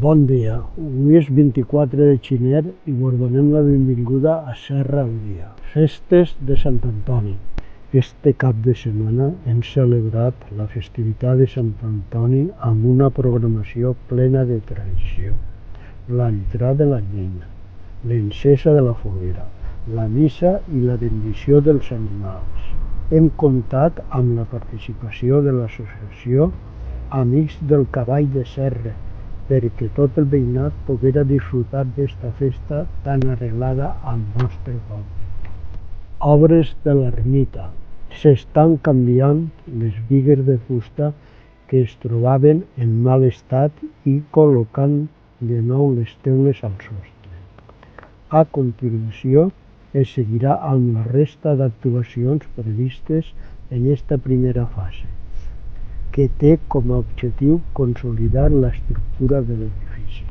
Bon dia, avui és 24 de gener i vos donem la benvinguda a Serra al Dia. Festes de Sant Antoni. Este cap de setmana hem celebrat la festivitat de Sant Antoni amb una programació plena de tradició. L'entrada de la llenya, l'encesa de la foguera, la missa i la bendició dels animals. Hem comptat amb la participació de l'associació Amics del Cavall de Serra, perquè tot el veïnat poguera disfrutar d'esta festa tan arreglada al nostre poble. Obres de l'ermita. S'estan canviant les bigues de fusta que es trobaven en mal estat i col·locant de nou les teules al sostre. A continuació es seguirà amb la resta d'actuacions previstes en esta primera fase, que té com a objectiu consolidar l'estructura de l'edifici.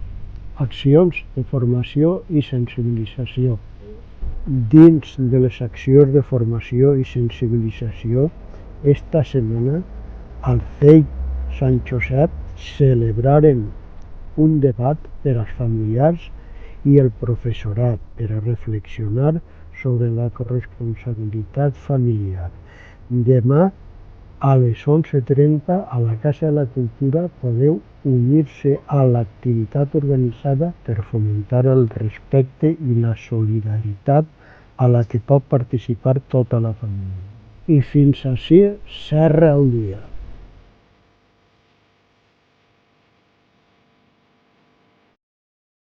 Accions de formació i sensibilització. Dins de les accions de formació i sensibilització, esta setmana, al CEIP Sant Josep celebraren un debat per als familiars i el professorat per a reflexionar sobre la corresponsabilitat familiar. Demà, a les 11:30 a la Casa de la Cultura podeu unir-se a l'activitat organitzada per fomentar el respecte i la solidaritat a la que pot participar tota la família. I fins ací Serra al Dia.